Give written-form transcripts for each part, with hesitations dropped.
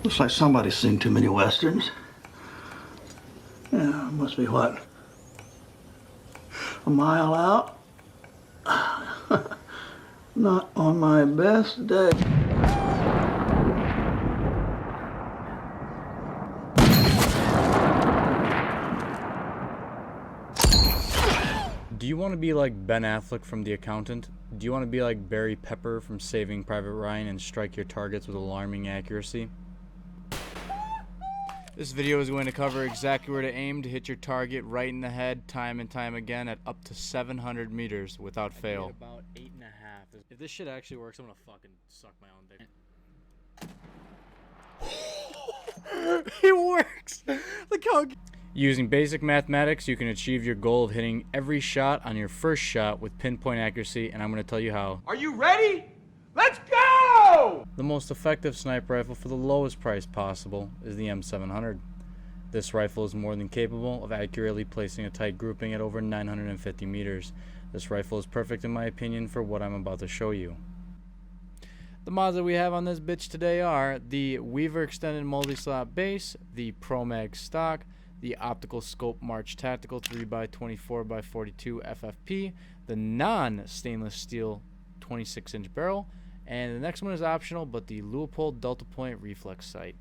Looks like somebody's seen too many westerns. Yeah, must be what? A mile out? Not on my best day. Do you want to be like Ben Affleck from The Accountant? Do you want to be like Barry Pepper from Saving Private Ryan and strike your targets with alarming accuracy? This video is going to cover exactly where to aim to hit your target right in the head time and time again at up to 700 meters without fail. About 8.5. If this shit actually works, I'm gonna fucking suck my own dick. It works! Look how... Using basic mathematics, you can achieve your goal of hitting every shot on your first shot with pinpoint accuracy, and I'm going to tell you how. Are you ready? Let's go! The most effective sniper rifle for the lowest price possible is the M700. This rifle is more than capable of accurately placing a tight grouping at over 950 meters. This rifle is perfect in my opinion for what I'm about to show you. The mods that we have on this bitch today are the Weaver Extended Multi-Slot Base, the Pro Mag Stock, the Optical Scope March Tactical 3x24x42 FFP, the non-stainless steel 26-inch barrel, and the next one is optional, but the Leupold Delta Point Reflex Sight.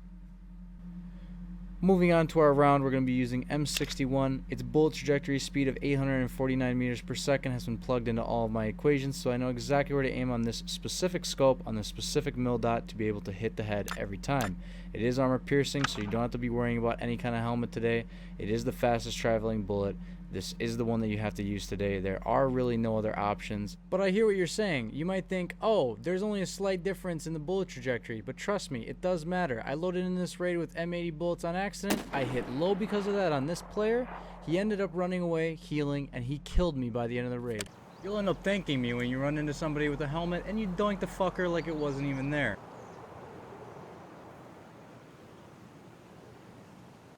Moving on to our round, we're going to be using M61. Its bullet trajectory speed of 849 meters per second has been plugged into all of my equations, so I know exactly where to aim on this specific scope, on this specific mil dot, to be able to hit the head every time. It is armor piercing, so you don't have to be worrying about any kind of helmet today. It is the fastest traveling bullet. This is the one that you have to use today. There are really no other options. But I hear what you're saying. You might think, oh, there's only a slight difference in the bullet trajectory. But trust me, it does matter. I loaded in this raid with M80 bullets on accident. I hit low because of that on this player. He ended up running away, healing, and he killed me by the end of the raid. You'll end up thanking me when you run into somebody with a helmet and you doink the fucker like it wasn't even there.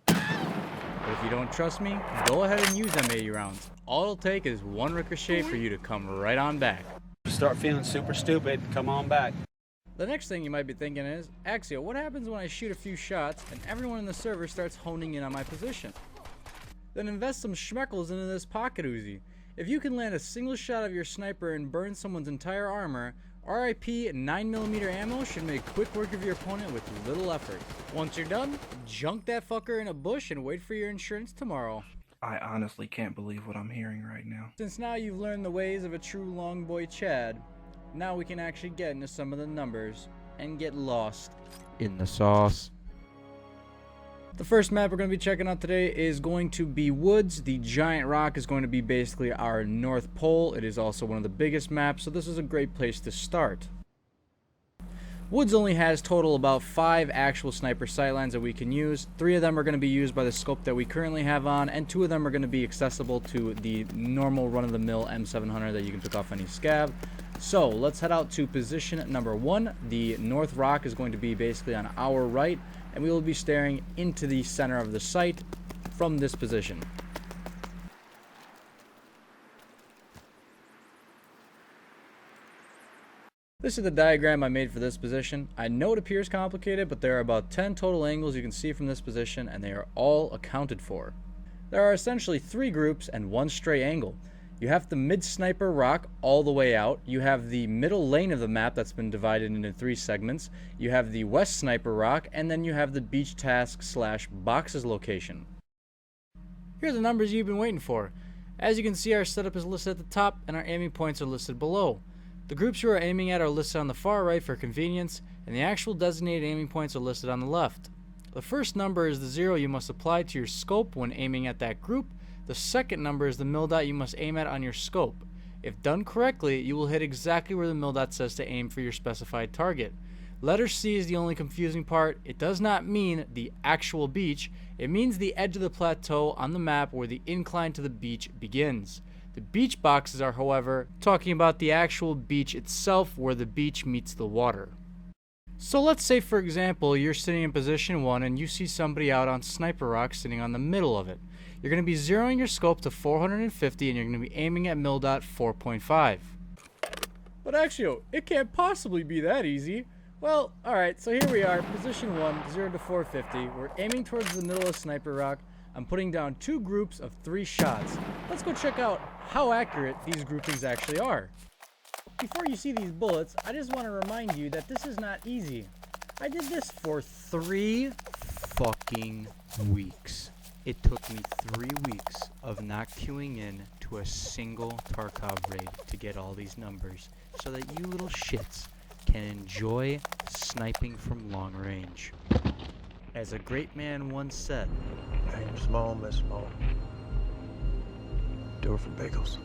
But if you don't trust me, go ahead and use M80 rounds. All it'll take is one ricochet for you to come right on back. Start feeling super stupid, come on back. The next thing you might be thinking is, Axio, what happens when I shoot a few shots and everyone in the server starts honing in on my position? Then invest some schmeckles into this pocket Uzi. If you can land a single shot of your sniper and burn someone's entire armor, RIP 9mm ammo should make quick work of your opponent with little effort. Once you're done, junk that fucker in a bush and wait for your insurance tomorrow. I honestly can't believe what I'm hearing right now. Since now you've learned the ways of a true long boy Chad, now we can actually get into some of the numbers and get lost in the sauce. The first map we're going to be checking out today is going to be Woods. The giant rock is going to be basically our North Pole. It is also one of the biggest maps, so this is a great place to start. Woods only has total about 5 actual sniper sightlines that we can use. 3 of them are going to be used by the scope that we currently have on, and 2 of them are going to be accessible to the normal run-of-the-mill M700 that you can pick off any scab. So let's head out to position number 1. The North Rock is going to be basically on our right, and we will be staring into the center of the site from this position. This is the diagram I made for this position. I know it appears complicated, but there are about 10 total angles you can see from this position, and they are all accounted for. There are essentially 3 groups and 1 stray angle. You have the mid-sniper rock all the way out. You have the middle lane of the map that's been divided into 3 segments. You have the west sniper rock, and then you have the beach task / boxes location. Here are the numbers you've been waiting for. As you can see, our setup is listed at the top, and our aiming points are listed below. The groups you are aiming at are listed on the far right for convenience, and the actual designated aiming points are listed on the left. The first number is the 0 you must apply to your scope when aiming at that group. The second number is the mil dot you must aim at on your scope. If done correctly, you will hit exactly where the mil dot says to aim for your specified target. Letter C is the only confusing part. It does not mean the actual beach. It means the edge of the plateau on the map where the incline to the beach begins. The beach boxes are, however, talking about the actual beach itself where the beach meets the water. So let's say, for example, you're sitting in position 1 and you see somebody out on Sniper Rock sitting on the middle of it. You're going to be zeroing your scope to 450 and you're going to be aiming at mil dot 4.5. But actually, it can't possibly be that easy. Well, alright, so here we are, position 1, 0 to 450. We're aiming towards the middle of Sniper Rock. I'm putting down 2 groups of 3 shots. Let's go check out how accurate these groupings actually are. Before you see these bullets, I just want to remind you that this is not easy. I did this for 3 fucking weeks. It took me 3 weeks of not queuing in to a single Tarkov raid to get all these numbers, so that you little shits can enjoy sniping from long range. As a great man once said, Aim small, miss small. Do it for bagels.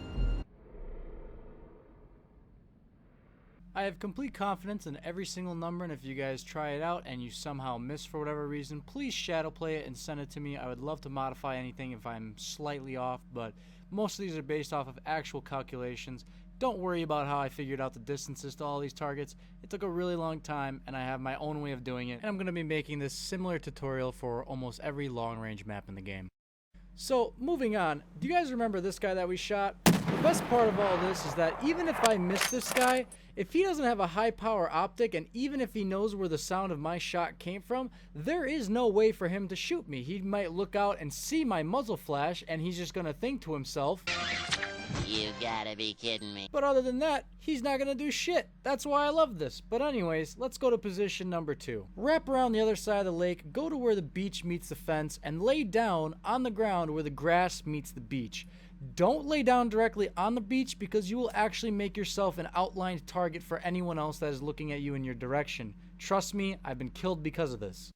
I have complete confidence in every single number, and if you guys try it out and you somehow miss for whatever reason, please shadow play it and send it to me. I would love to modify anything if I'm slightly off, but most of these are based off of actual calculations. Don't worry about how I figured out the distances to all these targets. It took a really long time, and I have my own way of doing it, and I'm going to be making this similar tutorial for almost every long-range map in the game. So, moving on, do you guys remember this guy that we shot? The best part of all this is that even if I miss this guy, if he doesn't have a high power optic, and even if he knows where the sound of my shot came from, there is no way for him to shoot me. He might look out and see my muzzle flash, and he's just going to think to himself, "You gotta be kidding me." but other than that, he's not gonna do shit. That's why I love this. But anyways, let's go to position number 2. Wrap around the other side of the lake, go to where the beach meets the fence, and lay down on the ground where the grass meets the beach. Don't lay down directly on the beach, because you will actually make yourself an outlined target for anyone else that is looking at you in your direction. Trust me, I've been killed because of this.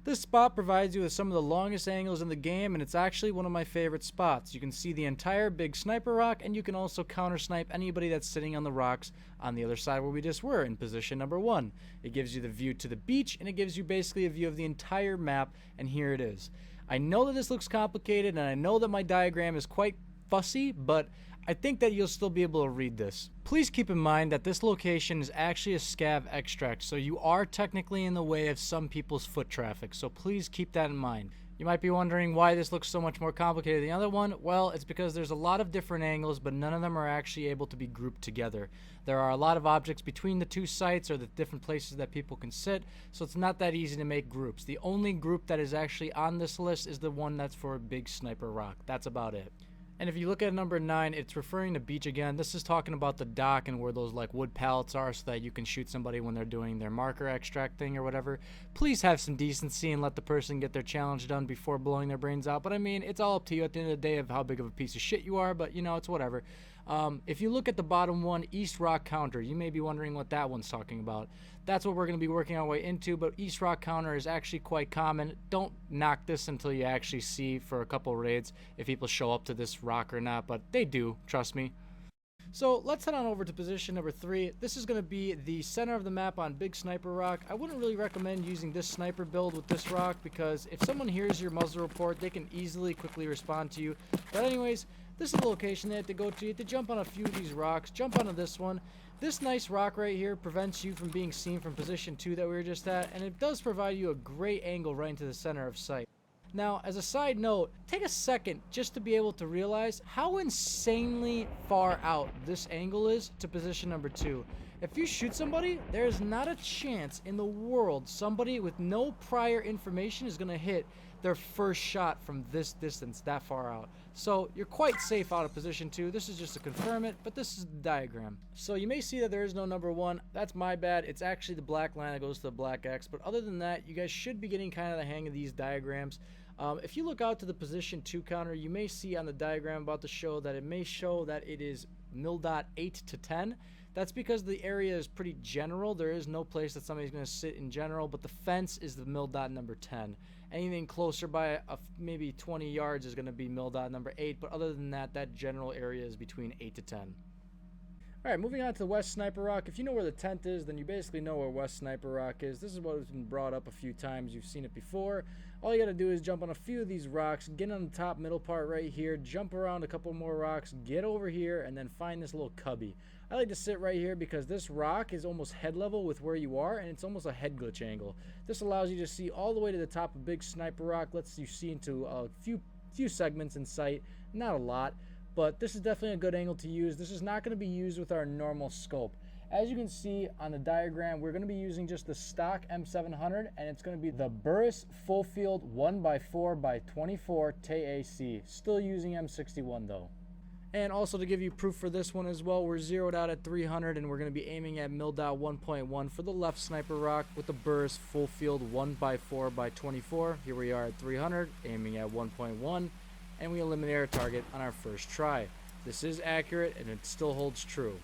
This spot provides you with some of the longest angles in the game, and it's actually one of my favorite spots. You can see the entire big Sniper Rock, and you can also counter snipe anybody that's sitting on the rocks on the other side where we just were in position number 1. It gives you the view to the beach, and it gives you basically a view of the entire map, and here it is. I know that this looks complicated, and I know that my diagram is quite fussy, but I think that you'll still be able to read this. Please keep in mind that this location is actually a scav extract, so you are technically in the way of some people's foot traffic, so please keep that in mind. You might be wondering why this looks so much more complicated than the other one. Well, it's because there's a lot of different angles, but none of them are actually able to be grouped together. There are a lot of objects between the 2 sites or the different places that people can sit, so it's not that easy to make groups. The only group that is actually on this list is the one that's for a big Sniper Rock. That's about it. And if you look at number 9, it's referring to beach again. This is talking about the dock and where those like wood pallets are so that you can shoot somebody when they're doing their marker extract thing or whatever. Please have some decency and let the person get their challenge done before blowing their brains out. But I mean, it's all up to you at the end of the day of how big of a piece of shit you are, but you know, it's whatever. If you look at the bottom one, East Rock Counter, you may be wondering what that one's talking about. That's what we're going to be working our way into, but East Rock Counter is actually quite common. Don't knock this until you actually see for a couple raids if people show up to this rock or not, but they do, trust me. So let's head on over to position number 3. This is going to be the center of the map on Big Sniper Rock. I wouldn't really recommend using this sniper build with this rock, because if someone hears your muzzle report, they can easily quickly respond to you. But anyways, this is the location they have to go to. You have to jump on a few of these rocks. Jump onto this one. This nice rock right here prevents you from being seen from position 2 that we were just at, and it does provide you a great angle right into the center of sight. Now, as a side note, take a second just to be able to realize how insanely far out this angle is to position number 2. If you shoot somebody, there is not a chance in the world somebody with no prior information is going to hit their first shot from this distance that far out. So you're quite safe out of position 2. This is just to confirm it, but this is the diagram. So you may see that there is no number 1. That's my bad. It's actually the black line that goes to the black X. But other than that, you guys should be getting kind of the hang of these diagrams. If you look out to the position 2 counter, you may see on the diagram about to show that it may show that it is mil.8 to 10. That's because the area is pretty general. There is no place that somebody's going to sit in general, but the fence is the mil.10. Anything closer by maybe 20 yards is going to be mil.8, but other than that, that general area is between 8 to 10. Alright, moving on to the West Sniper Rock. If you know where the tent is, then you basically know where West Sniper Rock is. This is what has been brought up a few times. You've seen it before. All you gotta do is jump on a few of these rocks, get on the top middle part right here, jump around a couple more rocks, get over here, and then find this little cubby. I like to sit right here because this rock is almost head level with where you are, and it's almost a head glitch angle. This allows you to see all the way to the top of Big Sniper Rock, lets you see into a few segments in sight, not a lot. But this is definitely a good angle to use. This is not going to be used with our normal scope. As you can see on the diagram, we're going to be using just the stock M700, and it's going to be the Burris full field 1x4x24 TAC. Still using M61 though. And also to give you proof for this one as well, we're zeroed out at 300 and we're going to be aiming at mil-dot 1.1 for the left sniper rock with the Burris full field 1x4x24. Here we are at 300, aiming at 1.1, and we eliminate our target on our first try. This is accurate and it still holds true.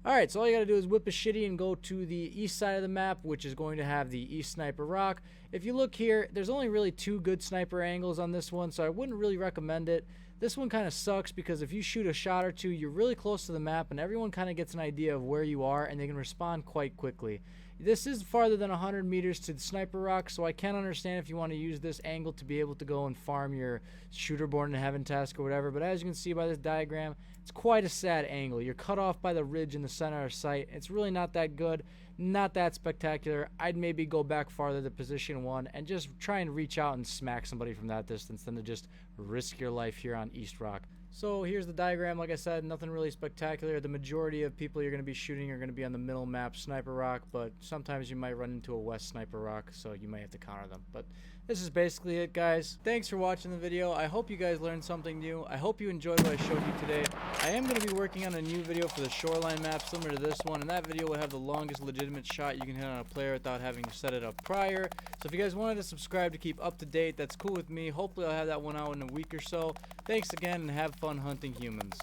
Alright, so all you gotta do is whip a shitty and go to the east side of the map, which is going to have the east sniper rock. If you look here, there's only really 2 good sniper angles on this one, so I wouldn't really recommend it. This one kind of sucks because if you shoot a shot or two, you're really close to the map and everyone kind of gets an idea of where you are and they can respond quite quickly. This is farther than 100 meters to the sniper rock, so I can understand if you want to use this angle to be able to go and farm your shooter born in heaven task or whatever, but as you can see by this diagram, it's quite a sad angle. You're cut off by the ridge in the center of sight. It's really not that good, not that spectacular. I'd maybe go back farther to position 1 and just try and reach out and smack somebody from that distance than to just risk your life here on East Rock. So here's the diagram. Like I said, nothing really spectacular. The majority of people you're going to be shooting are going to be on the middle map sniper rock, but sometimes you might run into a west sniper rock, so you might have to counter them. But this is basically it, guys. Thanks for watching the video. I hope you guys learned something new. I hope you enjoyed what I showed you today. I am going to be working on a new video for the shoreline map similar to this one, and that video will have the longest legitimate shot you can hit on a player without having to set it up prior. So if you guys wanted to subscribe to keep up to date, that's cool with me. Hopefully I'll have that one out in a week or so. Thanks again, and have fun hunting humans.